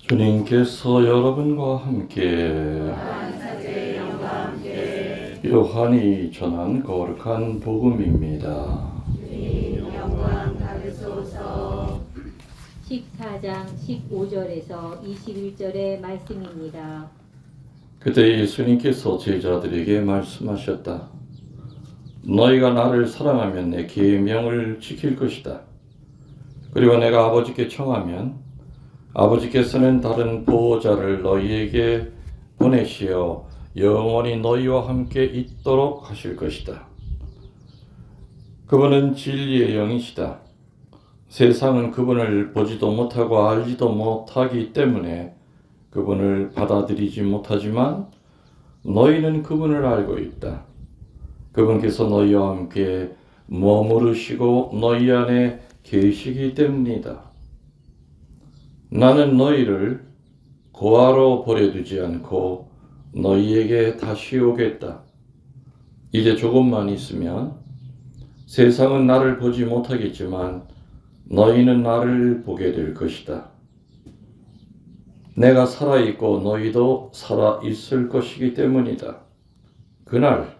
주님께서 여러분과 함께 요한이 전한 거룩한 복음입니다. 14장 15절에서 21절의 말씀입니다. 그때 예수님께서 제자들에게 말씀하셨다. 너희가 나를 사랑하면 내 계명을 지킬 것이다. 그리고 내가 아버지께 청하면 아버지께서는 다른 보호자를 너희에게 보내시어 영원히 너희와 함께 있도록 하실 것이다. 그분은 진리의 영이시다. 세상은 그분을 보지도 못하고 알지도 못하기 때문에 그분을 받아들이지 못하지만 너희는 그분을 알고 있다. 그분께서 너희와 함께 머무르시고 너희 안에 계시기 때문이다. 나는 너희를 고아로 버려두지 않고 너희에게 다시 오겠다. 이제 조금만 있으면 세상은 나를 보지 못하겠지만 너희는 나를 보게 될 것이다. 내가 살아있고 너희도 살아있을 것이기 때문이다. 그날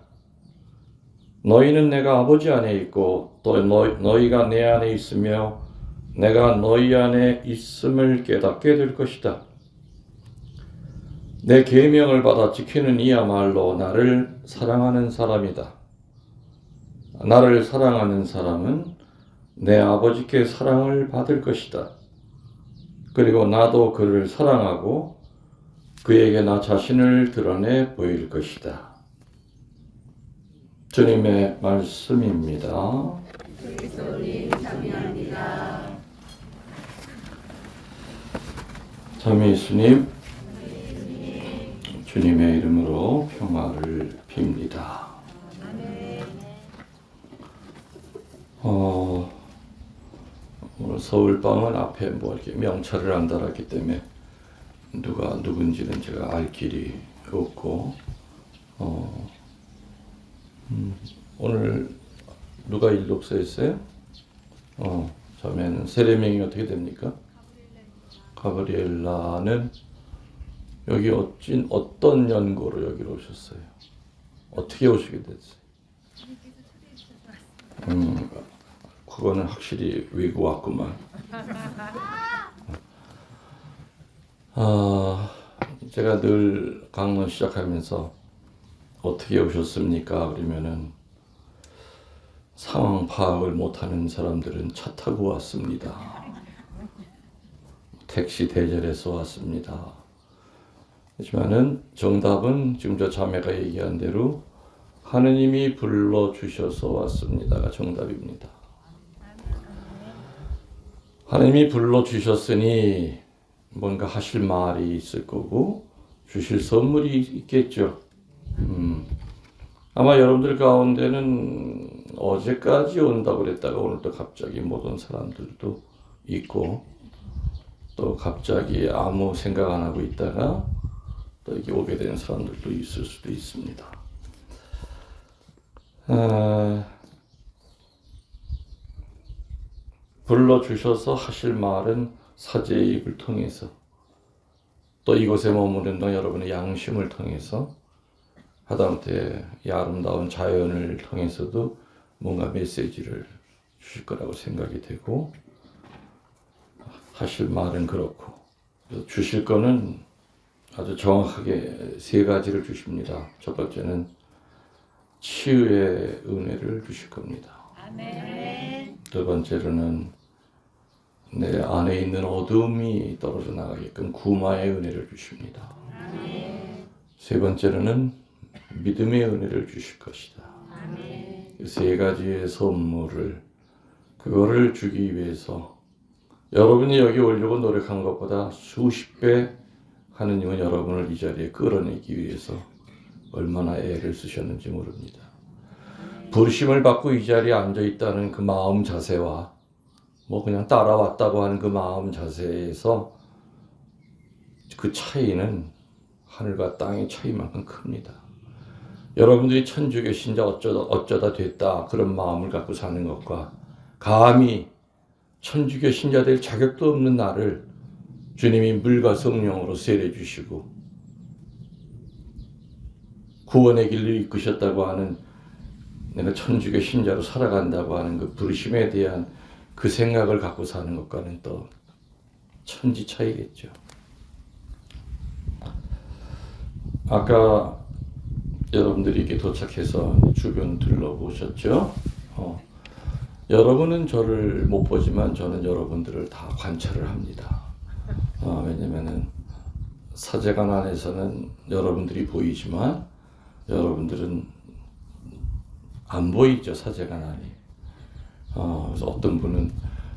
너희는 내가 아버지 안에 있고 또 너희가 내 안에 있으며 내가 너희 안에 있음을 깨닫게 될 것이다. 내 계명을 받아 지키는 이야말로 나를 사랑하는 사람이다. 나를 사랑하는 사람은 내 아버지께 사랑을 받을 것이다. 그리고 나도 그를 사랑하고 그에게 나 자신을 드러내 보일 것이다. 주님의 말씀입니다. 그리스도님 참여합니다. 참 예수님, 주님의 이름으로 평화를 빕니다. 오늘 서울방은 앞에 뭐 이렇게 명찰을 안 달았기 때문에 누가 누군지는 제가 알 길이 없고, 오늘 누가 일독서였어요? 자매는 세례명이 어떻게 됩니까? 가브리엘라는 여기 어떤 연고로 여기로 오셨어요? 어떻게 오시게 됐어요? 그거는 확실히 외국 왔구만. 제가 늘 강론 시작하면서 어떻게 오셨습니까? 그러면은 상황 파악을 못하는 사람들은 차 타고 왔습니다. 택시 대절해서 왔습니다. 하지만은 정답은 지금 저 자매가 얘기한 대로 하느님이 불러주셔서 왔습니다가 정답입니다. 하느님이 불러주셨으니 뭔가 하실 말이 있을 거고 주실 선물이 있겠죠. 아마 여러분들 가운데는 어제까지 온다고 그랬다가 오늘 또 갑자기 못 온 사람들도 있고 또 갑자기 아무 생각 안 하고 있다가 또 이렇게 오게 되는 사람들도 있을 수도 있습니다. 불러주셔서 하실 말은 사제의 입을 통해서 또 이곳에 머무는 동안 여러분의 양심을 통해서 하다못해 이 아름다운 자연을 통해서도 뭔가 메시지를 주실 거라고 생각이 되고 하실 말은 그렇고 주실 거는 아주 정확하게 세 가지를 주십니다. 첫 번째는 치유의 은혜를 주실 겁니다. 아멘. 두 번째로는 내 안에 있는 어둠이 떨어져 나가게끔 구마의 은혜를 주십니다. 아멘. 세 번째로는 믿음의 은혜를 주실 것이다. 아멘. 이 세 가지의 선물을 그거를 주기 위해서 여러분이 여기 오려고 노력한 것보다 수십 배 하느님은 여러분을 이 자리에 끌어내기 위해서 얼마나 애를 쓰셨는지 모릅니다. 부르심을 받고 이 자리에 앉아 있다는 그 마음 자세와 뭐 그냥 따라왔다고 하는 그 마음 자세에서 그 차이는 하늘과 땅의 차이만큼 큽니다. 여러분들이 천주교 신자 어쩌다 됐다 그런 마음을 갖고 사는 것과 감히 천주교 신자 될 자격도 없는 나를 주님이 물과 성령으로 세례 주시고 구원의 길로 이끄셨다고 하는, 내가 천주교 신자로 살아간다고 하는 그 부르심에 대한 그 생각을 갖고 사는 것과는 또 천지 차이겠죠. 아까 여러분들이 이렇게 도착해서 주변 둘러보셨죠? 여러분은 저를 못 보지만 저는 여러분들을 다 관찰을 합니다. 왜냐면은 사제관 안에서는 여러분들이 보이지만 여러분들은 안 보이죠, 사제관 안이. 그래서 어떤 분은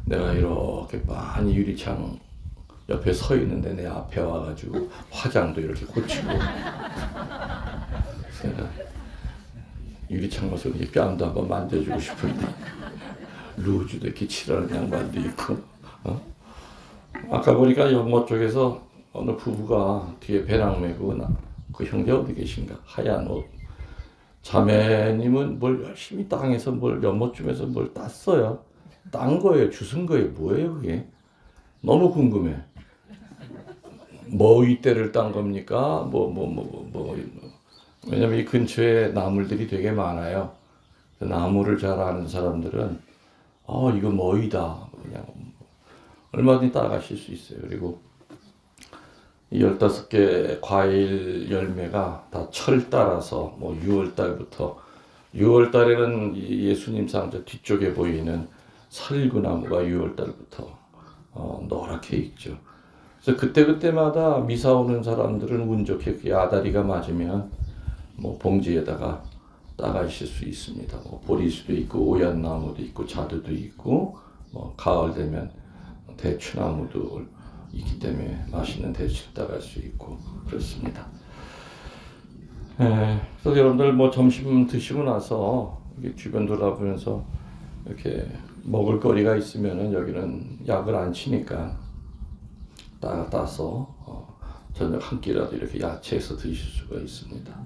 내가 이렇게 많이 유리창 옆에 서 있는데 내 앞에 와가지고 화장도 이렇게 고치고, 그래서 유리창 가서 이렇게 뺨도 한번 만져주고 싶은데 루즈도 이렇게 칠하는 양반도 있고. 아까 보니까 연못 쪽에서 어느 부부가 뒤에 배낭 메고, 그 형제 어디 계신가? 하얀 옷. 자매님은 뭘 열심히 땅에서 뭘 연못쯤에서 뭘 땄어요. 딴 거예요? 주순 거예요? 뭐예요 그게? 너무 궁금해. 뭐 이때를 딴 겁니까? 왜냐면 이 근처에 나물들이 되게 많아요. 나무를 잘 아는 사람들은 이거 뭐이다 그냥 얼마든지 따라가실 수 있어요. 그리고 이 15개 과일 열매가 다 철 따라서 6월 달부터, 6월 달에는 예수님 상자 뒤쪽에 보이는 살구나무가 6월 달부터 노랗게 익죠. 그래서 그때마다 미사 오는 사람들은 운 좋게 그 아다리가 맞으면 봉지에다가 따가실 수 있습니다. 보리수도 있고 오얏나무도 있고 자두도 있고, 가을 되면 대추나무도 있기 때문에 맛있는 대추를 따갈 수 있고 그렇습니다. 그래서 여러분들 점심 드시고 나서 이렇게 주변 돌아보면서 이렇게 먹을 거리가 있으면은, 여기는 약을 안 치니까 따서 저녁 한 끼라도 이렇게 야채해서 드실 수가 있습니다.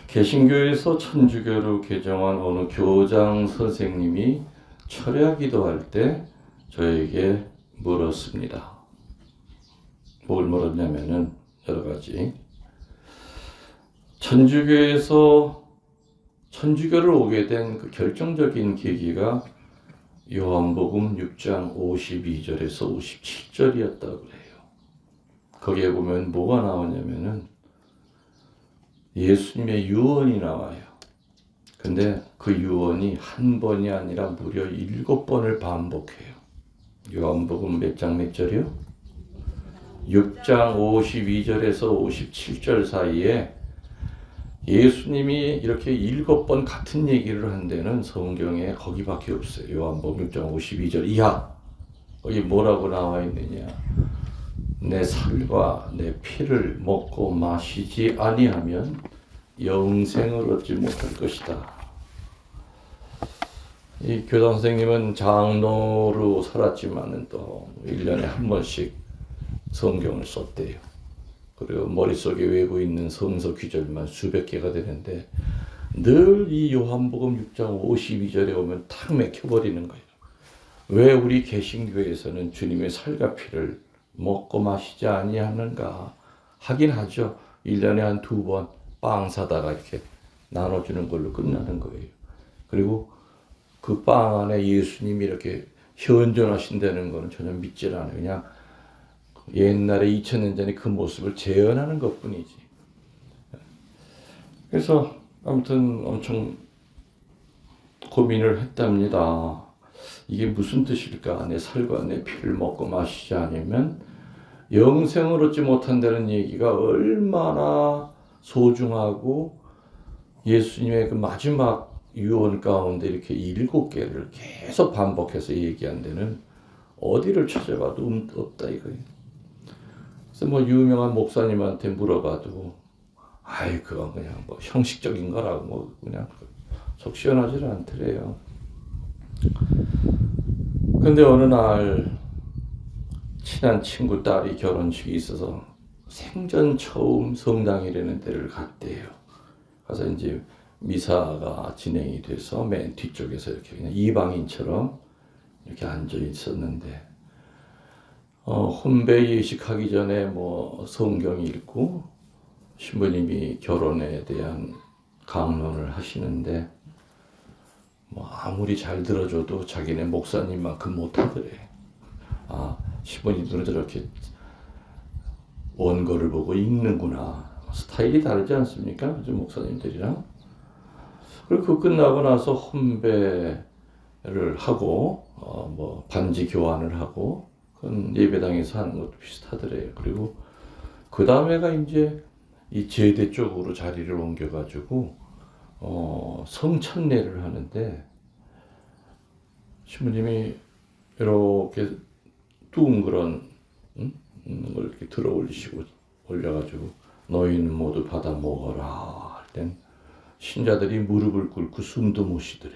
개신교에서 천주교로 개정한 어느 교장 선생님이 철야 기도할 때 저에게 물었습니다. 뭘 물었냐면은 여러 가지. 천주교를 오게 된 그 결정적인 계기가 요한복음 6장 52절에서 57절이었다고 그래요. 거기에 보면 뭐가 나오냐면은 예수님의 유언이 나와요. 근데 그 유언이 한 번이 아니라 무려 7번을 반복해요. 요한복음 몇 장 몇 절이요? 6장 52절에서 57절 사이에 예수님이 이렇게 7번 같은 얘기를 한 데는 성경에 거기밖에 없어요. 요한복음 6장 52절 이하. 거기 뭐라고 나와 있느냐? 내 살과 내 피를 먹고 마시지 아니하면 영생을 얻지 못할 것이다. 이 교장 선생님은 장로로 살았지만은 또 1년에 한 번씩 성경을 썼대요. 그리고 머릿속에 외고 있는 성서 귀절만 수백 개가 되는데 늘 이 요한복음 6장 52절에 오면 탁 맥혀버리는 거예요. 왜 우리 개신교에서는 주님의 살과 피를 먹고 마시지 아니하는가 하긴 하죠. 1년에 한 2번 빵 사다가 이렇게 나눠주는 걸로 끝나는 거예요. 그리고 그 빵 안에 예수님이 이렇게 현존하신다는 거는 전혀 믿질 않아요. 그냥 옛날에 2000년 전에 그 모습을 재현하는 것뿐이지. 그래서 아무튼 엄청 고민을 했답니다. 이게 무슨 뜻일까? 내 살과 내 피를 먹고 마시지 않으면 영생을 얻지 못한다는 얘기가 얼마나 소중하고 예수님의 그 마지막 유언 가운데 이렇게 7개를 계속 반복해서 얘기한 데는 어디를 찾아봐도 없다 이거예요. 그래서 유명한 목사님한테 물어봐도 그건 그냥 형식적인 거라고 그냥 속 시원하지를 않더래요. 근데 어느 날 친한 친구 딸이 결혼식이 있어서 생전 처음 성당이라는 데를 갔대요. 가서 이제 미사가 진행이 돼서 맨 뒤쪽에서 이렇게 그냥 이방인처럼 이렇게 앉아 있었는데 혼배 예식하기 전에 뭐 성경 읽고 신부님이 결혼에 대한 강론을 하시는데 뭐 아무리 잘 들어줘도 자기네 목사님만큼 못하더래. 아, 신부님들은 저렇게 원고를 보고 읽는구나. 스타일이 다르지 않습니까? 그죠, 목사님들이랑. 그리고 그 끝나고 나서 혼배를 하고 뭐 반지 교환을 하고 그건 예배당에서 하는 것도 비슷하더래요. 그리고 그 다음에가 이제 이 제대 쪽으로 자리를 옮겨가지고 성찬례를 하는데 신부님이 이렇게 둥그런 걸 이렇게 들어 올려가지고 너희는 모두 받아 먹어라 할 땐 신자들이 무릎을 꿇고 숨도 못 쉬더래.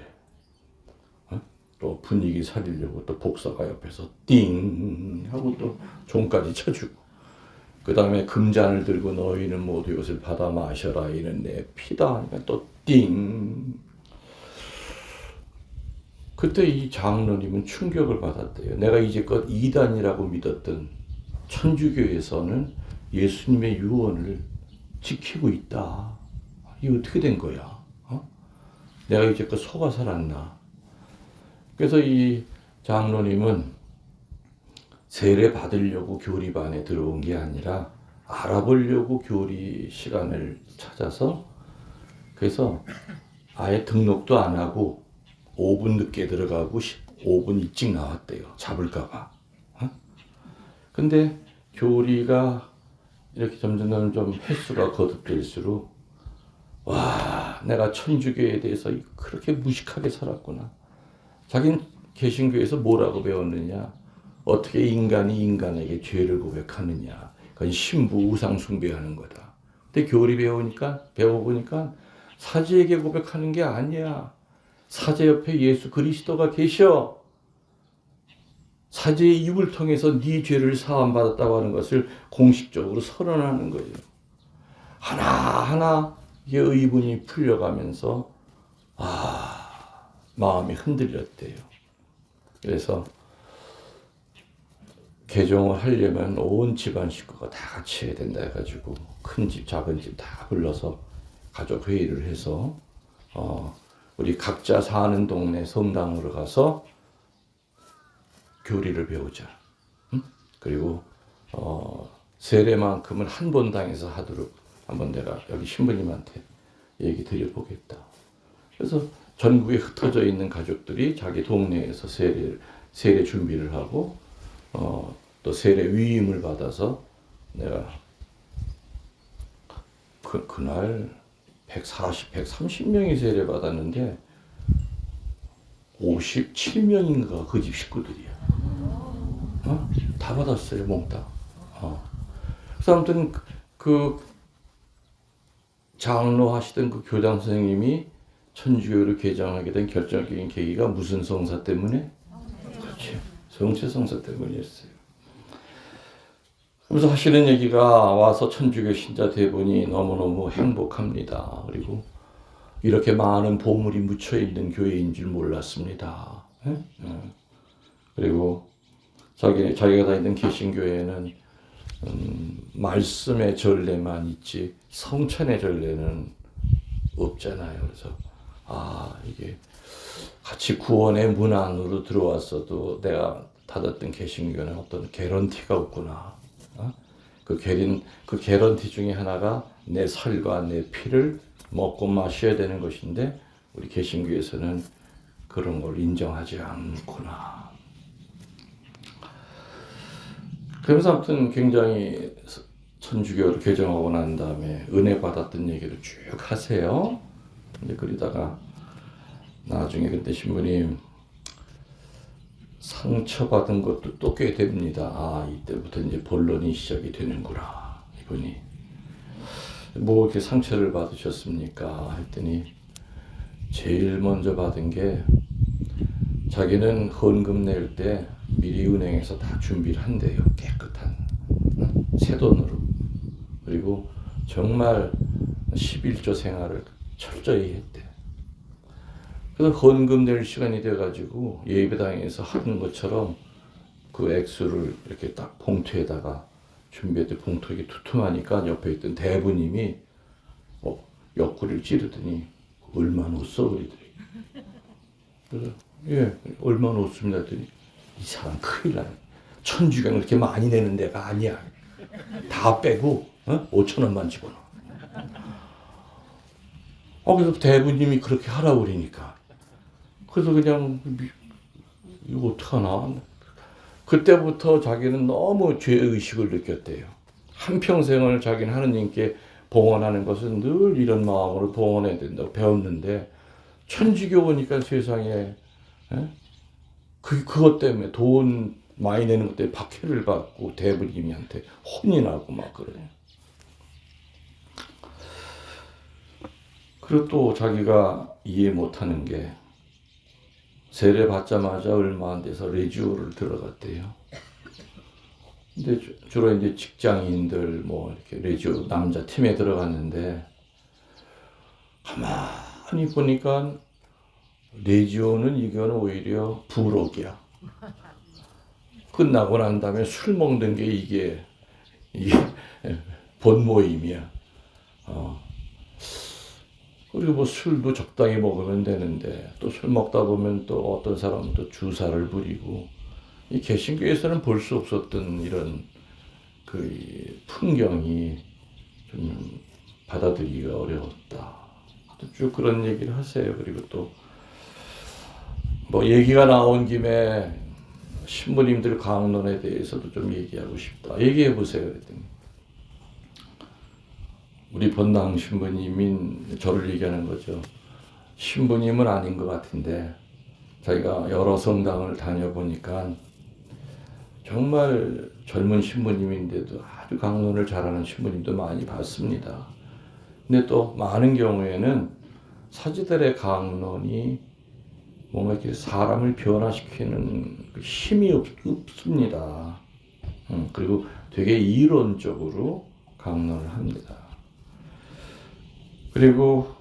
또 분위기 살리려고 또 복사가 옆에서 띵 하고 또 종까지 쳐주고 그 다음에 금잔을 들고 너희는 모두 이것을 받아 마셔라 이는 내 피다 하니까 또 띵. 그때 이 장로님은 충격을 받았대요. 내가 이제껏 이단이라고 믿었던 천주교에서는 예수님의 유언을 지키고 있다. 이게 어떻게 된 거야? 내가 이제껏 속아 살았나? 그래서 이 장로님은 세례 받으려고 교리반에 들어온 게 아니라 알아보려고 교리 시간을 찾아서 그래서 아예 등록도 안 하고 5분 늦게 들어가고 5분 일찍 나왔대요. 잡을까 봐. 근데 교리가 이렇게 점점 좀 횟수가 거듭될수록 와, 내가 천주교에 대해서 그렇게 무식하게 살았구나. 자기는 개신교에서 뭐라고 배웠느냐? 어떻게 인간이 인간에게 죄를 고백하느냐? 그건 신부 우상 숭배하는 거다. 근데 교리 배워보니까 사제에게 고백하는 게 아니야. 사제 옆에 예수 그리스도가 계셔. 사제의 입을 통해서 네 죄를 사함받았다고 하는 것을 공식적으로 선언하는 거예요. 하나하나 이게 의문이 풀려가면서 마음이 흔들렸대요. 그래서 개종을 하려면 온 집안 식구가 다 같이 해야 된다 해가지고 큰 집 작은 집 다 불러서 가족 회의를 해서 우리 각자 사는 동네 성당으로 가서 교리를 배우자. 그리고 세례만큼은 한 본당에서 하도록 한번 내가 여기 신부님한테 얘기 드려보겠다. 그래서 전국에 흩어져 있는 가족들이 자기 동네에서 세례 준비를 하고 또 세례 위임을 받아서 내가 그날 130명이 세례 받았는데 57명인가 그 집 식구들이야. 다 받았어요, 몽땅. 그래서 아무튼 그 장로 하시던 그 교장 선생님이 천주교를 개장하게 된 결정적인 계기가 무슨 성사 때문에? 그렇지. 성체 성사 때문이었어요. 그래서 하시는 얘기가 와서 천주교 신자 대부분이 너무너무 행복합니다. 그리고 이렇게 많은 보물이 묻혀 있는 교회인 줄 몰랐습니다. 그리고 자기가 다니던 개신교회는 말씀의 전례만 있지 성찬의 전례는 없잖아요. 그래서 이게 같이 구원의 문 안으로 들어왔어도 내가 받았던 개신교는 어떤 개런티가 없구나. 그 개런티 중에 하나가 내 살과 내 피를 먹고 마셔야 되는 것인데 우리 개신교에서는 그런 걸 인정하지 않구나. 그러면서 아무튼 굉장히 천주교를 개정하고 난 다음에 은혜 받았던 얘기를 쭉 하세요. 이제 그러다가 나중에 그때 신부님 상처받은 것도 또 꽤 됩니다. 이때부터 이제 본론이 시작이 되는구나. 이분이 뭐 이렇게 상처를 받으셨습니까? 했더니 제일 먼저 받은 게 자기는 헌금 낼 때 미리 은행에서 다 준비를 한대요. 깨끗한 새 돈으로. 그리고 정말 11조 생활을 철저히 했대. 그래서 헌금 낼 시간이 돼가지고 예배당에서 하는 것처럼 그 액수를 이렇게 딱 봉투에다가 준비했더니 봉투 이게 두툼하니까 옆에 있던 대부님이 옆구리를 찌르더니 얼마 넣었어? 그러더니 그래서 예 얼마 넣었습니다 했더니 이 사람 큰일 나네. 천주교는 그렇게 많이 내는 데가 아니야. 다 빼고 5,000원만 집어넣어. 그래서 대부님이 그렇게 하라고 그러니까 그래서 그냥 이거 어떡하나. 그때부터 자기는 너무 죄의식을 느꼈대요. 한평생을 자기는 하느님께 봉헌하는 것은 늘 이런 마음으로 봉헌해야 된다고 배웠는데 천주교 오니까 세상에 그것 때문에 돈 많이 내는 것 때문에 박해를 받고 대부님한테 혼이 나고 막 그래요. 그리고 또 자기가 이해 못하는 게 세례 받자마자 얼마 안 돼서 레지오를 들어갔대요. 근데 주로 이제 직장인들 뭐 이렇게 레지오 남자 팀에 들어갔는데 가만히 보니까 레지오는 이거는 오히려 부록이야. 끝나고 난 다음에 술 먹는 게 이게 본 모임이야. 그리고 뭐 술도 적당히 먹으면 되는데 또 술 먹다 보면 또 어떤 사람은 또 주사를 부리고 이 개신교에서는 볼 수 없었던 이런 그 풍경이 좀 받아들이기가 어려웠다. 쭉 그런 얘기를 하세요. 그리고 또 뭐 얘기가 나온 김에 신부님들 강론에 대해서도 좀 얘기하고 싶다. 얘기해 보세요. 그랬더니 우리 본당 신부님인 저를 얘기하는 거죠. 신부님은 아닌 것 같은데 자기가 여러 성당을 다녀보니까 정말 젊은 신부님인데도 아주 강론을 잘하는 신부님도 많이 봤습니다. 근데 또 많은 경우에는 사제들의 강론이 뭔가 이렇게 사람을 변화시키는 힘이 없습니다. 그리고 되게 이론적으로 강론을 합니다. 그리고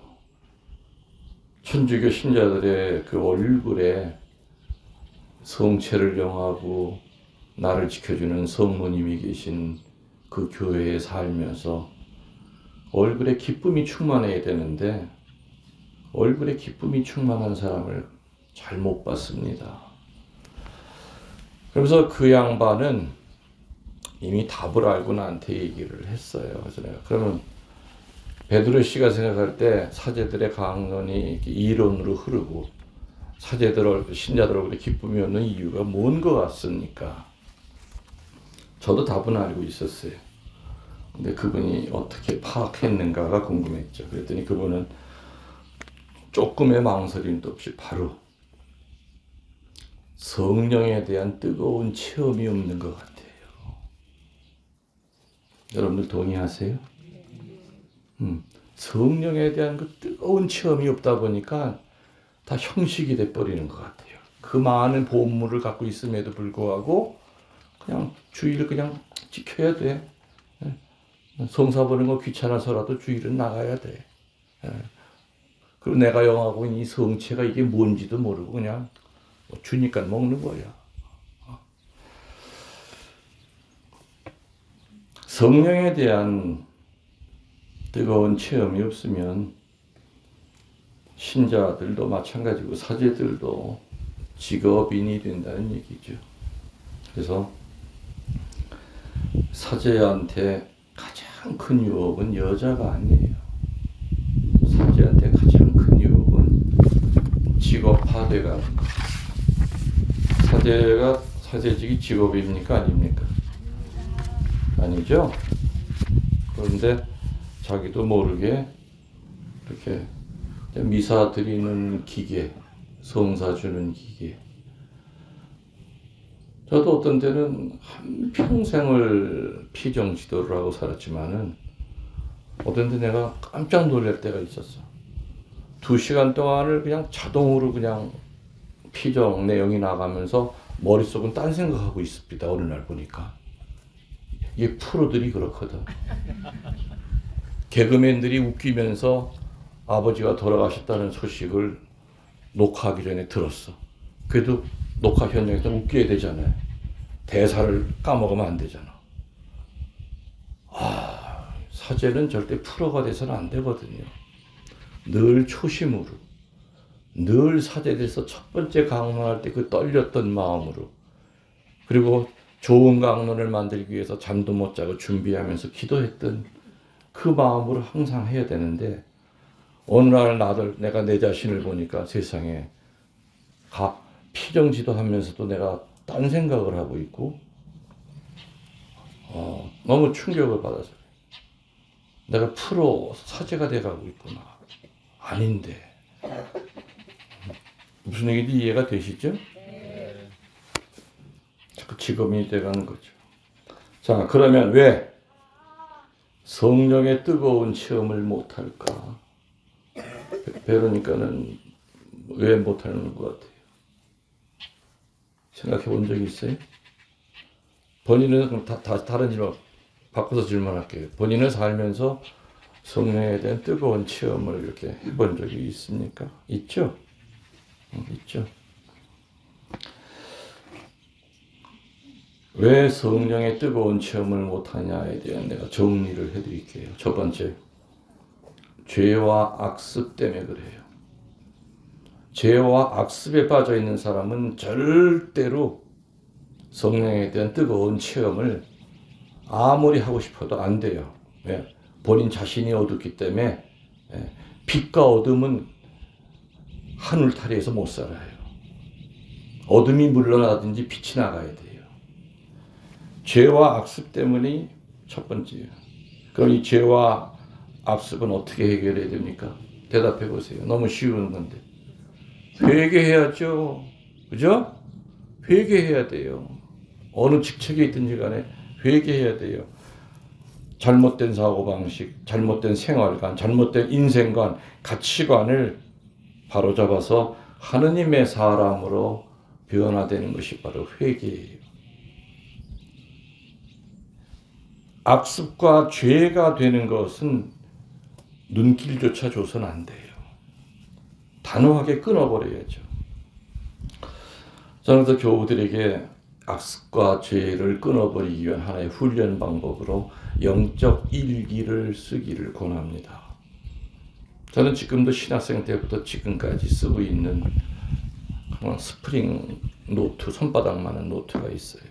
천주교 신자들의 그 얼굴에 성체를 영하고 나를 지켜주는 성모님이 계신 그 교회에 살면서 얼굴에 기쁨이 충만해야 되는데 얼굴에 기쁨이 충만한 사람을 잘 못 봤습니다. 그러면서 그 양반은 이미 답을 알고 나한테 얘기를 했어요. 그래서 내가 그러면 베드로 씨가 생각할 때 사제들의 강론이 이론으로 흐르고 사제들 신자들 얼굴에 기쁨이 없는 이유가 뭔 것 같습니까? 저도 답은 알고 있었어요. 근데 그분이 어떻게 파악했는가가 궁금했죠. 그랬더니 그분은 조금의 망설임도 없이 바로 성령에 대한 뜨거운 체험이 없는 것 같아요. 여러분들 동의하세요? 성령에 대한 그 뜨거운 체험이 없다 보니까 다 형식이 돼버리는 것 같아요. 그 많은 보물을 갖고 있음에도 불구하고 그냥 주의를 그냥 지켜야 돼. 성사 보는 거 귀찮아서라도 주일은 나가야 돼. 그리고 내가 영하고 있는 이 성체가 이게 뭔지도 모르고 그냥 주니까 먹는 거야. 성령에 대한 뜨거운 체험이 없으면 신자들도 마찬가지고 사제들도 직업인이 된다는 얘기죠. 그래서 사제한테 가장 큰 유혹은 여자가 아니에요. 사제한테 가장 큰 유혹은 직업화돼가는 거. 사제직이 직업입니까? 아닙니까? 아니죠? 그런데 자기도 모르게 이렇게 미사 드리는 기계, 성사 주는 기계. 저도 어떤 때는 한평생을 피정 지도를 하고 살았지만은 어떤 때 내가 깜짝 놀랄 때가 있었어. 2시간 동안을 그냥 자동으로 그냥 피정 내용이 나가면서 머릿속은 딴 생각하고 있습니다. 어느 날 보니까. 이게 프로들이 그렇거든. 개그맨들이 웃기면서 아버지가 돌아가셨다는 소식을 녹화하기 전에 들었어. 그래도 녹화 현장에서 웃겨야 되잖아요. 대사를 까먹으면 안 되잖아. 사제는 절대 프로가 돼서는 안 되거든요. 늘 초심으로, 늘 사제에 대해서 첫 번째 강론할 때 그 떨렸던 마음으로, 그리고 좋은 강론을 만들기 위해서 잠도 못 자고 준비하면서 기도했던 그 마음으로 항상 해야 되는데, 어느 날 내가 내 자신을 보니까 세상에 피정지도 하면서도 내가 딴 생각을 하고 있고, 너무 충격을 받아서 내가 프로 사제가 돼가고 있구나. 아닌데. 무슨 얘기인지 이해가 되시죠? 자꾸 직업이 돼가는 거죠. 자, 그러면 왜 성령의 뜨거운 체험을 못할까? 베로니카는 왜 못하는 것 같아요? 생각해 본 적이 있어요? 본인은 그럼 다른 질문 바꿔서 질문할게요. 본인은 살면서 성령에 대한 뜨거운 체험을 이렇게 해본 적이 있습니까? 있죠? 있죠. 왜 성령의 뜨거운 체험을 못하냐에 대한 내가 정리를 해드릴게요. 첫 번째, 죄와 악습 때문에 그래요. 죄와 악습에 빠져 있는 사람은 절대로 성령에 대한 뜨거운 체험을 아무리 하고 싶어도 안 돼요. 왜? 본인 자신이 어둡기 때문에. 빛과 어둠은 한 울타리에서 못 살아요. 어둠이 물러나든지 빛이 나가야 돼요. 죄와 악습 때문이 첫 번째예요. 그럼 이 죄와 악습은 어떻게 해결해야 됩니까? 대답해 보세요. 너무 쉬운 건데. 회개해야죠. 그죠? 회개해야 돼요. 어느 직책에 있든지 간에 회개해야 돼요. 잘못된 사고방식, 잘못된 생활관, 잘못된 인생관, 가치관을 바로잡아서 하느님의 사람으로 변화되는 것이 바로 회개예요. 악습과 죄가 되는 것은 눈길조차 줘서는 안 돼요. 단호하게 끊어버려야죠. 저는 그 교우들에게 악습과 죄를 끊어버리기 위한 하나의 훈련 방법으로 영적 일기를 쓰기를 권합니다. 저는 지금도 신학생 때부터 지금까지 쓰고 있는 스프링 노트, 손바닥만한 노트가 있어요.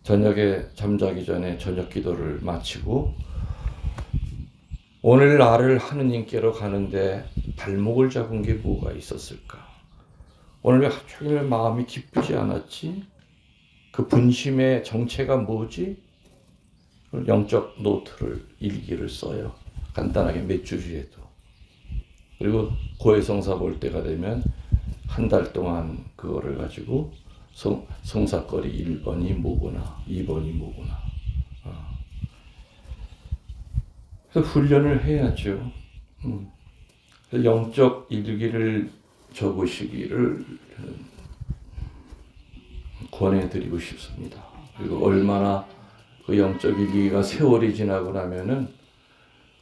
저녁에 잠자기 전에 저녁 기도를 마치고 오늘 나를 하느님께로 가는데 발목을 잡은 게 뭐가 있었을까? 오늘 왜 하루 종일 마음이 기쁘지 않았지? 그 분심의 정체가 뭐지? 영적 노트를, 일기를 써요. 간단하게 몇 줄이라도. 그리고 고해성사 볼 때가 되면 한 달 동안 그거를 가지고 성사거리 1번이 뭐구나, 2번이 뭐구나. 그래서 훈련을 해야죠. 영적 일기를 적으시기를 권해드리고 싶습니다. 그리고 얼마나 그 영적 일기가 세월이 지나고 나면은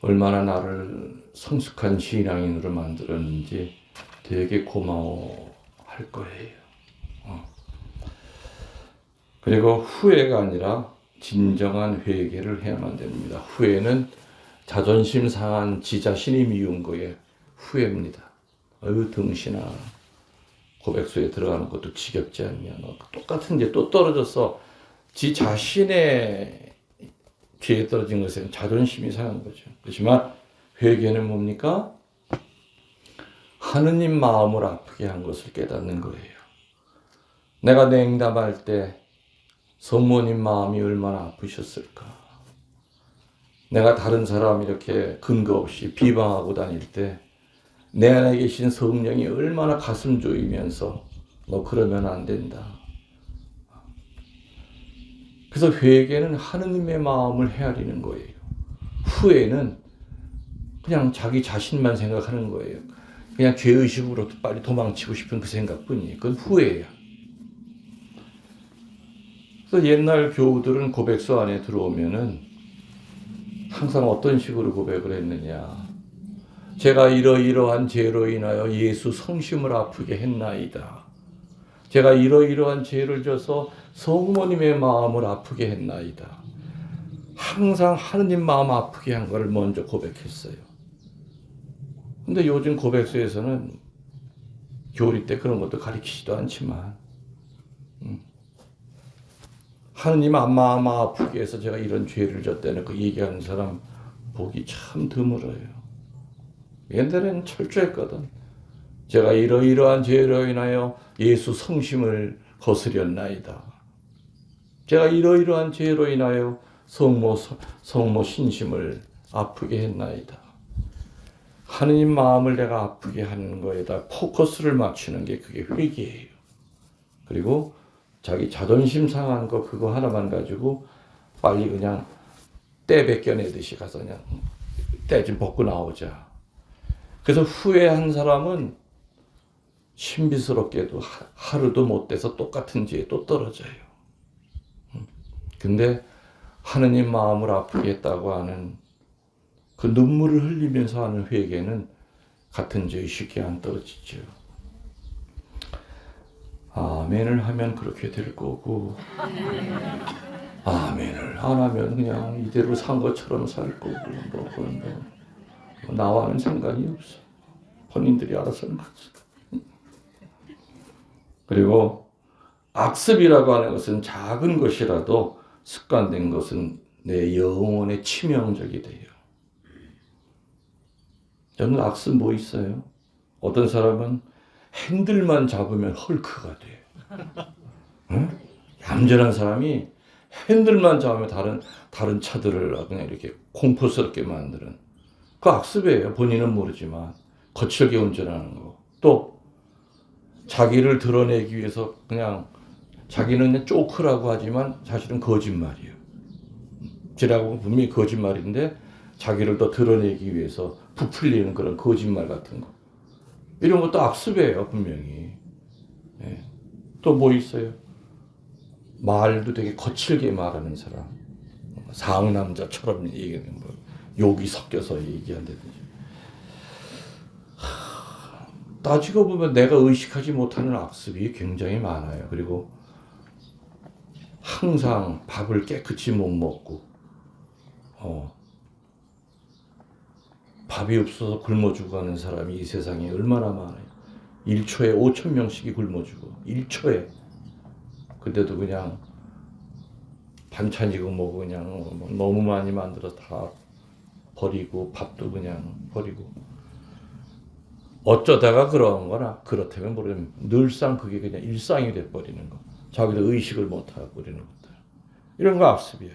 얼마나 나를 성숙한 신앙인으로 만들었는지 되게 고마워할 거예요. 그리고 후회가 아니라 진정한 회개를 해야만 됩니다. 후회는 자존심 상한 지 자신이 미운 거에 후회입니다. 어휴 등신아, 고백소에 들어가는 것도 지겹지 않냐. 너 똑같은 게 또 떨어져서 지 자신의 죄에 떨어진 것은 자존심이 상한 거죠. 그렇지만 회개는 뭡니까? 하느님 마음을 아프게 한 것을 깨닫는 거예요. 내가 냉담할 때 성모님 마음이 얼마나 아프셨을까? 내가 다른 사람 이렇게 근거 없이 비방하고 다닐 때 내 안에 계신 성령이 얼마나 가슴 조이면서 너 그러면 안 된다. 그래서 회개는 하느님의 마음을 헤아리는 거예요. 후회는 그냥 자기 자신만 생각하는 거예요. 그냥 죄의식으로 빨리 도망치고 싶은 그 생각뿐이에요. 그건 후회야. 그래서 옛날 교우들은 고백소 안에 들어오면은 항상 어떤 식으로 고백을 했느냐. 제가 이러이러한 죄로 인하여 예수 성심을 아프게 했나이다. 제가 이러이러한 죄를 져서 성모님의 마음을 아프게 했나이다. 항상 하느님 마음 아프게 한 것을 먼저 고백했어요. 근데 요즘 고백서에서는 교리 때 그런 것도 가르치지도 않지만 하느님 마음 아프게 해서 제가 이런 죄를 졌다는 그 얘기하는 사람 보기 참 드물어요. 옛날에는 철저했거든. 제가 이러이러한 죄로 인하여 예수 성심을 거스렸나이다. 제가 이러이러한 죄로 인하여 성모 신심을 아프게 했나이다. 하느님 마음을 내가 아프게 하는 거에다 포커스를 맞추는 게 그게 회개예요. 그리고 자기 자존심 상한 거 그거 하나만 가지고 빨리 그냥 때 벗겨내듯이 가서 그냥 때 좀 벗고 나오자. 그래서 후회한 사람은 신비스럽게도 하루도 못 돼서 똑같은 죄에 또 떨어져요. 근데 하느님 마음을 아프게 했다고 하는 그 눈물을 흘리면서 하는 회개는 같은 죄에 쉽게 안 떨어지죠. 아멘을 하면 그렇게 될 거고 아멘을 안 하면 그냥 이대로 산 것처럼 살 거고 뭐 나와는 상관이 없어. 본인들이 알아서 하는 거지. 그리고 악습이라고 하는 것은 작은 것이라도 습관된 것은 내 영혼에 치명적이 돼요. 저는 악습 뭐 있어요? 어떤 사람은 핸들만 잡으면 헐크가 돼. 응? 얌전한 사람이 핸들만 잡으면 다른 차들을 그냥 이렇게 공포스럽게 만드는 그 악습이에요. 본인은 모르지만 거칠게 운전하는 거. 또 자기를 드러내기 위해서 그냥 자기는 그냥 쪼크라고 하지만 사실은 거짓말이에요. 지라고 분명히 거짓말인데 자기를 더 드러내기 위해서 부풀리는 그런 거짓말 같은 거. 이런 것도 악습이에요, 분명히. 예. 또 뭐 있어요? 말도 되게 거칠게 말하는 사람. 상남자처럼 얘기하는 뭐 욕이 섞여서 얘기한다든지. 따지고 보면 내가 의식하지 못하는 악습이 굉장히 많아요. 그리고 항상 밥을 깨끗이 못 먹고 밥이 없어서 굶어 죽어가는 사람이 이 세상에 얼마나 많아요. 1초에 5,000명씩이 굶어 죽어. 1초에. 근데도 그냥 반찬이고 뭐고 그냥 너무 많이 만들어서 다 버리고 밥도 그냥 버리고 어쩌다가 그런 거나 그렇다면 모르겠는데 늘상 그게 그냥 일상이 돼버리는 거. 자기도 의식을 못하고 그러는 것들. 이런 거 악습이에요.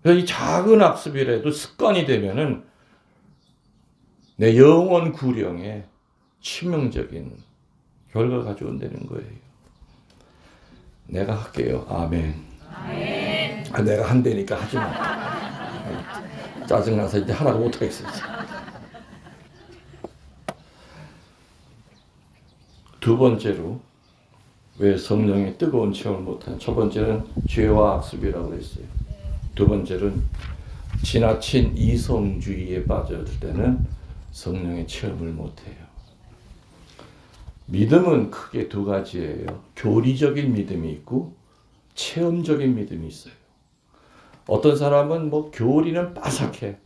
그래서 이 작은 악습이라도 습관이 되면은 내 영혼 구령에 치명적인 결과가 가져온다는 거예요. 내가 할게요. 아멘. 아멘. 내가 한다니까 하지 마. 짜증나서 이제 하나도 못하겠어요. 두 번째로 왜 성령의 뜨거운 체험을 못하는? 첫 번째는 죄와 악습이라고 했어요. 두 번째는 지나친 이성주의에 빠졌을 때는 성령의 체험을 못해요. 믿음은 크게 두 가지예요. 교리적인 믿음이 있고 체험적인 믿음이 있어요. 어떤 사람은 뭐 교리는 빠삭해.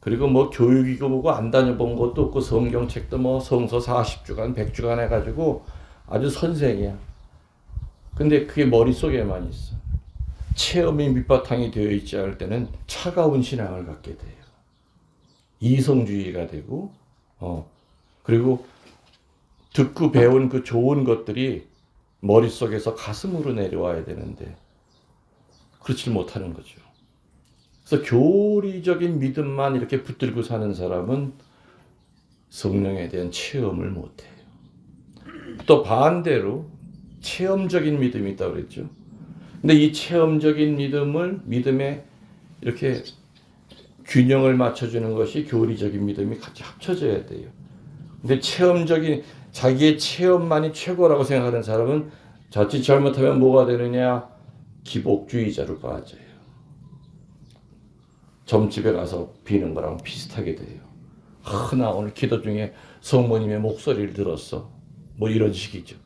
그리고 뭐 교육이고 뭐고 안 다녀본 것도 없고 성경책도 뭐 성서 40주간 100주간 해가지고 아주 선생이야. 근데 그게 머릿속에만 있어. 체험이 밑바탕이 되어 있지 않을 때는 차가운 신앙을 갖게 돼요. 이성주의가 되고 그리고 듣고 배운 그 좋은 것들이 머릿속에서 가슴으로 내려와야 되는데 그렇지 못하는 거죠. 그래서 교리적인 믿음만 이렇게 붙들고 사는 사람은 성령에 대한 체험을 못해요. 또 반대로 체험적인 믿음이 있다고 그랬죠. 근데 이 체험적인 믿음에 이렇게 균형을 맞춰주는 것이 교리적인 믿음이 같이 합쳐져야 돼요. 근데 자기의 체험만이 최고라고 생각하는 사람은 자칫 잘못하면 뭐가 되느냐? 기복주의자로 빠져요. 점집에 가서 비는 거랑 비슷하게 돼요. 나 오늘 기도 중에 성모님의 목소리를 들었어. 뭐 이런 식이죠.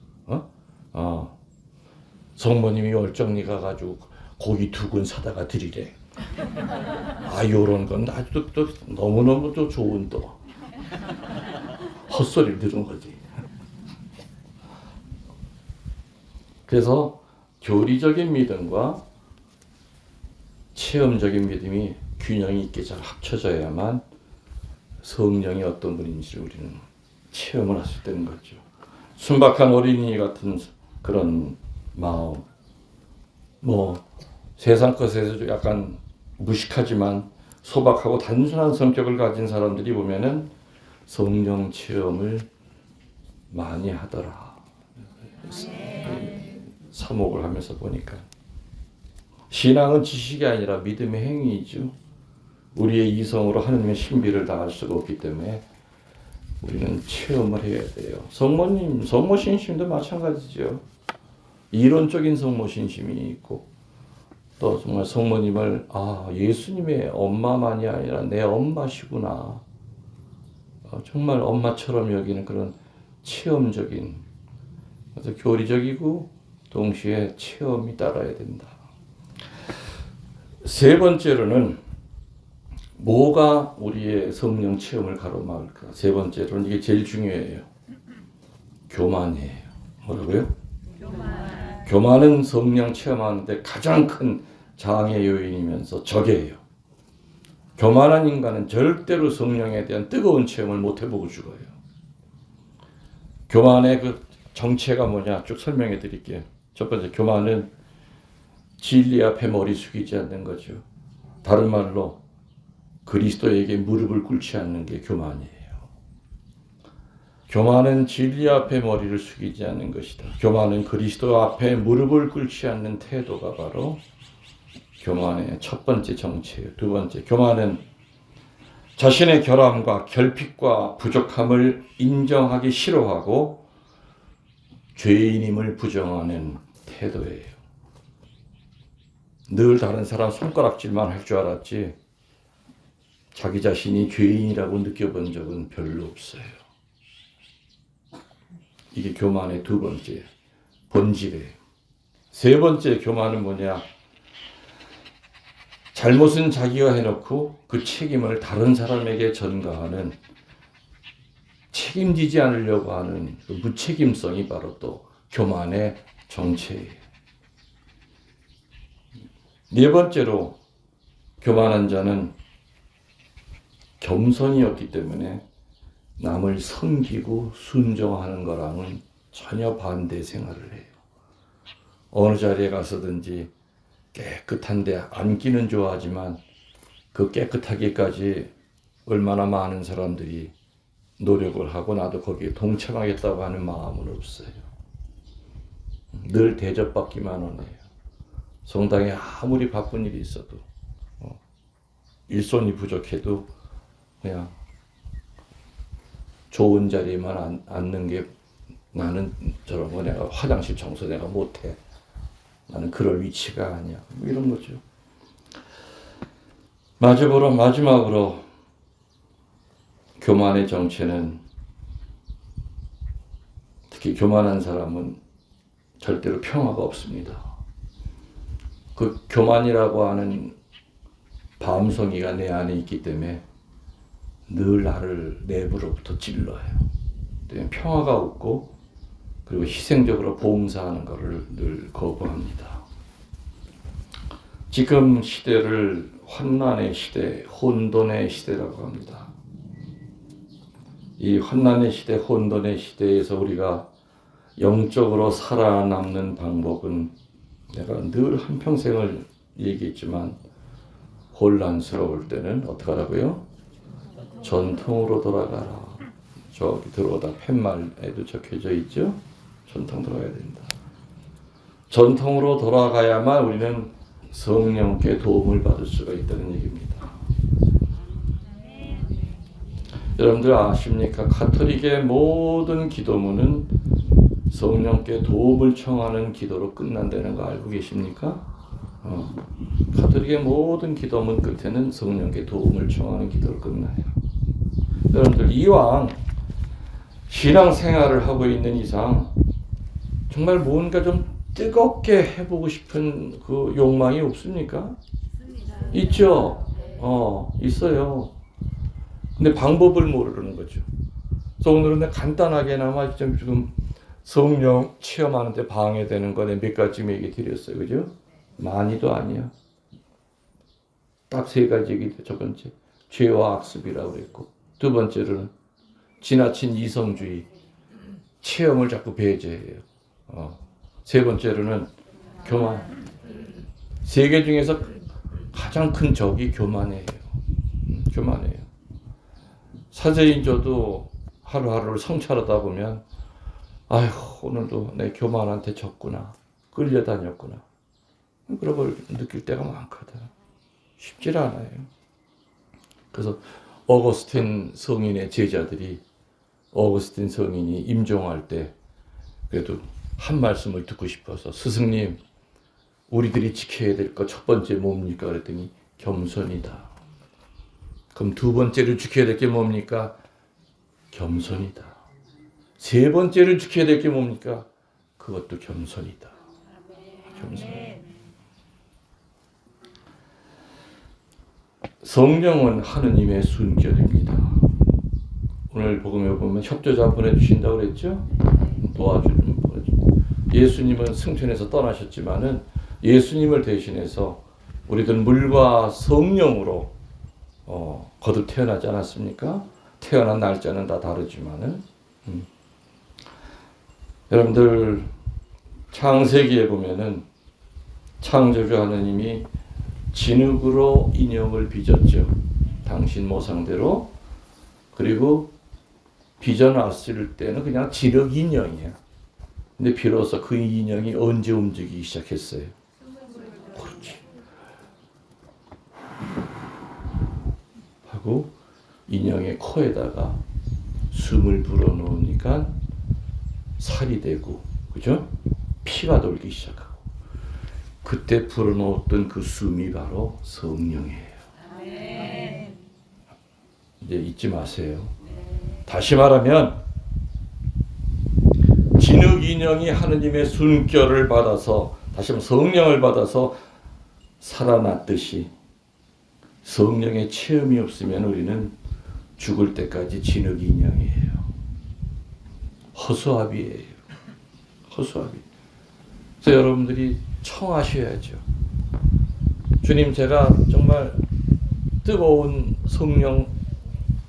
성모님이 월정리 가가지고 고기 2근 사다가 드리래. 요런 건 아주 또 너무너무 또 좋은 또 헛소리를 들은 거지. 그래서 교리적인 믿음과 체험적인 믿음이 균형이 있게 잘 합쳐져야만 성령이 어떤 분인지를 우리는 체험을 할 수 있다는 거죠. 순박한 어린이 같은 그런 마음, 뭐 세상 것에서 약간 무식하지만 소박하고 단순한 성격을 가진 사람들이 보면은 성령 체험을 많이 하더라. 사목을 하면서 보니까 신앙은 지식이 아니라 믿음의 행위이죠. 우리의 이성으로 하느님의 신비를 다 알 수가 없기 때문에 우리는 체험을 해야 돼요. 성모님, 성모신심도 마찬가지죠. 이론적인 성모신심이 있고 또 정말 성모님을 예수님의 엄마만이 아니라 내 엄마시구나. 정말 엄마처럼 여기는 그런 체험적인, 그래서 교리적이고 동시에 체험이 따라야 된다. 세 번째로는 뭐가 우리의 성령 체험을 가로막을까? 세 번째로는 이게 제일 중요해요. 교만이에요. 뭐라고요? 교만은 성령 체험하는데 가장 큰 장애 요인이면서 적이에요. 교만한 인간은 절대로 성령에 대한 뜨거운 체험을 못 해보고 죽어요. 교만의 그 정체가 뭐냐 쭉 설명해 드릴게요. 첫 번째, 교만은 진리 앞에 머리 숙이지 않는 거죠. 다른 말로 그리스도에게 무릎을 꿇지 않는 게 교만이에요. 교만은 진리 앞에 머리를 숙이지 않는 것이다. 교만은 그리스도 앞에 무릎을 꿇지 않는 태도가 바로 교만의 첫 번째 정체예요. 두 번째, 교만은 자신의 결함과 결핍과 부족함을 인정하기 싫어하고 죄인임을 부정하는 태도예요. 늘 다른 사람 손가락질만 할 줄 알았지 자기 자신이 죄인이라고 느껴본 적은 별로 없어요. 이게 교만의 두 번째 본질이에요. 세 번째 교만은 뭐냐? 잘못은 자기가 해놓고 그 책임을 다른 사람에게 전가하는, 책임지지 않으려고 하는 그 무책임성이 바로 또 교만의 정체예요. 네 번째로 교만한 자는 겸손이 없기 때문에 남을 섬기고 순종하는 거랑은 전혀 반대 생활을 해요. 어느 자리에 가서든지 깨끗한데 앉기는 좋아하지만 그 깨끗하기까지 얼마나 많은 사람들이 노력을 하고 나도 거기에 동참하겠다고 하는 마음은 없어요. 늘 대접받기만 하네요. 성당에 아무리 바쁜 일이 있어도 일손이 부족해도 그냥 좋은 자리에만 앉는 게, 나는 저런 거 내가 화장실 청소 내가 못해, 나는 그럴 위치가 아니야, 뭐 이런 거죠. 마지막으로 교만의 정체는, 특히 교만한 사람은 절대로 평화가 없습니다. 그 교만이라고 하는 밤송이가 내 안에 있기 때문에 늘 나를 내부로부터 찔러요. 평화가 없고, 그리고 희생적으로 봉사하는 것을 늘 거부합니다. 지금 시대를 환난의 시대, 혼돈의 시대라고 합니다. 이 환난의 시대, 혼돈의 시대에서 우리가 영적으로 살아남는 방법은, 내가 늘 한평생을 얘기했지만 혼란스러울 때는 어떻게 하라고요? 전통으로 돌아가라. 저기 들어오다 팻말에도 적혀져 있죠? 전통 돌아가야 된다. 전통으로 돌아가야만 우리는 성령께 도움을 받을 수가 있다는 얘기입니다. 여러분들 아십니까? 가톨릭의 모든 기도문은 성령께 도움을 청하는 기도로 끝난다는 거 알고 계십니까? 가톨릭의 모든 기도문 끝에는 성령께 도움을 청하는 기도로 끝나요. 여러분들 이왕 신앙생활을 하고 있는 이상 정말 뭔가 좀 뜨겁게 해보고 싶은 그 욕망이 없습니까? 있죠. 있어요. 근데 방법을 모르는 거죠. 그래서 오늘은 간단하게나마 지금 성령 체험하는데 방해되는 거에 몇 가지 얘기 드렸어요. 그죠? 많이도 아니야. 딱 세 가지 얘기. 첫 번째, 죄와 악습이라고 그랬고, 두 번째로는 지나친 이성주의, 체험을 자꾸 배제해요. 세 번째로는 교만. 세 개 중에서 가장 큰 적이 교만이에요. 교만이에요. 사제인저도 하루하루를 성찰하다 보면 아휴, 오늘도 내 교만한테 졌구나, 끌려다녔구나, 그런 걸 느낄 때가 많거든. 쉽지 않아요. 그래서 어거스틴 성인의 제자들이 어거스틴 성인이 임종할 때 그래도 한 말씀을 듣고 싶어서, 스승님, 우리들이 지켜야 될 것 첫 번째 뭡니까? 그랬더니 겸손이다. 그럼 두 번째로 지켜야 될 게 뭡니까? 겸손이다. 세 번째를 지켜야 될 게 뭡니까? 그것도 겸손이다. 겸손. 성령은 하느님의 순결입니다. 오늘 복음에 보면 협조자 보내주신다고 그랬죠? 도와주는 보내줍니다. 예수님은 승천해서 떠나셨지만은 예수님을 대신해서 우리들은 물과 성령으로 거듭 태어나지 않았습니까? 태어난 날짜는 다 다르지만은 여러분들 창세기에 보면은 창조주 하느님이 진흙으로 인형을 빚었죠. 당신 모상대로. 그리고 빚어놨을 때는 그냥 진흙 인형이에요. 근데 비로소 그 인형이 언제 움직이기 시작했어요? 그렇지. 하고 인형의 코에다가 숨을 불어넣으니까 살이 되고, 그죠? 피가 돌기 시작하고, 그때 불어넣었던 그 숨이 바로 성령이에요. 이제 잊지 마세요. 다시 말하면 진흙 인형이 하느님의 순결을 받아서, 다시 한번 성령을 받아서 살아났듯이 성령의 체험이 없으면 우리는 죽을 때까지 진흙 인형이에요. 허수아비예요. 허수아비. 그래서 여러분들이 청하셔야죠. 주님, 제가 정말 뜨거운 성령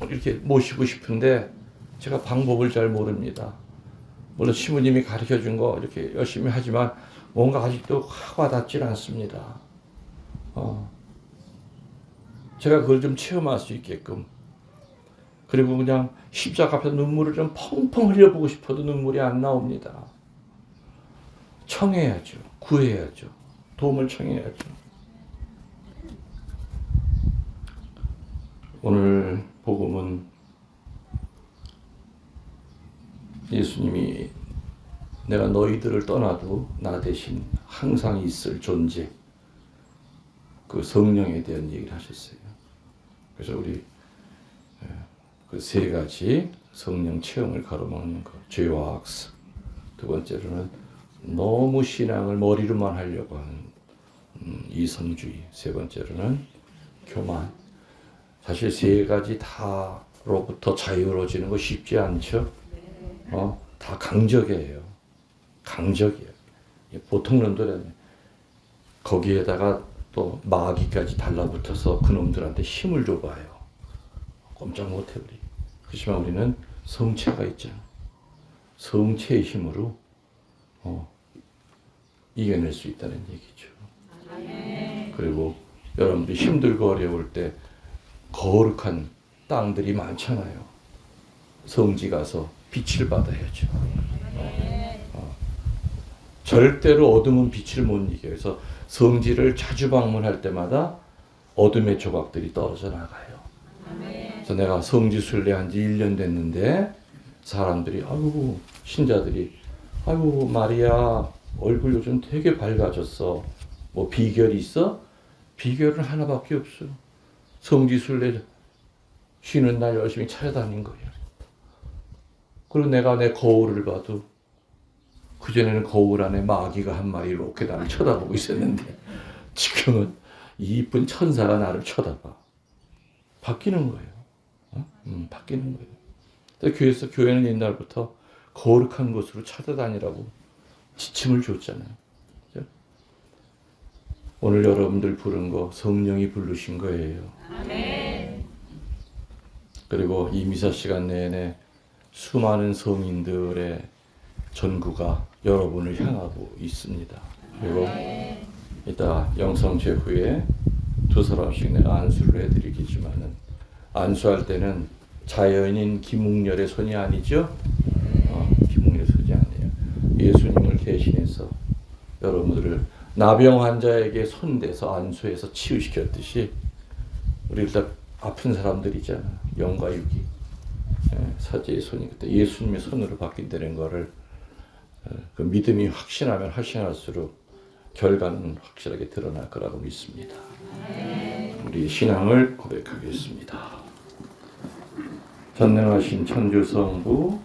이렇게 모시고 싶은데 제가 방법을 잘 모릅니다. 물론 시부님이 가르쳐준 거 이렇게 열심히 하지만 뭔가 아직도 와닿질 않습니다. 제가 그걸 좀 체험할 수 있게끔, 그리고 그냥 십자가 앞에서 눈물을 좀 펑펑 흘려보고 싶어도 눈물이 안 나옵니다. 청해야죠. 구해야죠. 도움을 청해야죠. 오늘 복음은 예수님이 내가 너희들을 떠나도 나 대신 항상 있을 존재, 그 성령에 대한 얘기를 하셨어요. 그래서 우리 그 세 가지 성령 체험을 가로막는 것, 죄와 악습. 두 번째로는 너무 신앙을 머리로만 하려고 하는 이성주의. 세 번째로는 교만. 사실 세 가지 다로부터 자유로워지는 거 쉽지 않죠. 다 강적이에요. 강적이에요. 보통 놈들은 거기에다가 또 마귀까지 달라붙어서 그놈들한테 힘을 줘봐요. 꼼짝 못해 우리. 그렇지만 우리는 성체가 있잖아. 성체의 힘으로 이겨낼 수 있다는 얘기죠. 그리고 여러분들이 힘들고 어려울 때 거룩한 땅들이 많잖아요. 성지 가서 빛을 받아야죠. 절대로 어둠은 빛을 못 이겨요. 그래서 성지를 자주 방문할 때마다 어둠의 조각들이 떨어져 나가요. 그래서 내가 성지 순례한 지 1년 됐는데 사람들이, 아이고, 신자들이, 아이고 마리아 얼굴 요즘 되게 밝아졌어. 뭐 비결이 있어? 비결은 하나밖에 없어. 성지 순례 쉬는 날 열심히 찾아다닌 거예요. 그리고 내가 내 거울을 봐도 그전에는 거울 안에 마귀가 한 마리 이렇게 나를 쳐다보고 있었는데 지금은 이 이쁜 천사가 나를 쳐다봐. 바뀌는 거예요. 바뀌는 거예요. 교회에서 교회는 옛날부터 거룩한 곳으로 찾아다니라고 지침을 줬잖아요. 그죠? 오늘 여러분들 부른 거 성령이 부르신 거예요. 아멘. 그리고 이 미사 시간 내내 수많은 성인들의 전구가 여러분을 향하고 있습니다. 그리고 이따 영성제 후에 두 사람씩 내가 안수를 해드리겠지만은 안수할 때는 자연인 김웅렬의 손이 아니죠? 김웅렬의 손이 아니에요. 예수님을 대신해서 여러분들을 나병 환자에게 손대서 안수해서 치유시켰듯이 우리 일단 아픈 사람들이잖아. 영과 육이. 사제의 손이 그때 예수님의 손으로 바뀐다는 거를 그 믿음이 확신하면 확신할수록 결과는 확실하게 드러날 거라고 믿습니다. 우리 신앙을 고백하겠습니다. 전능하신 천주성부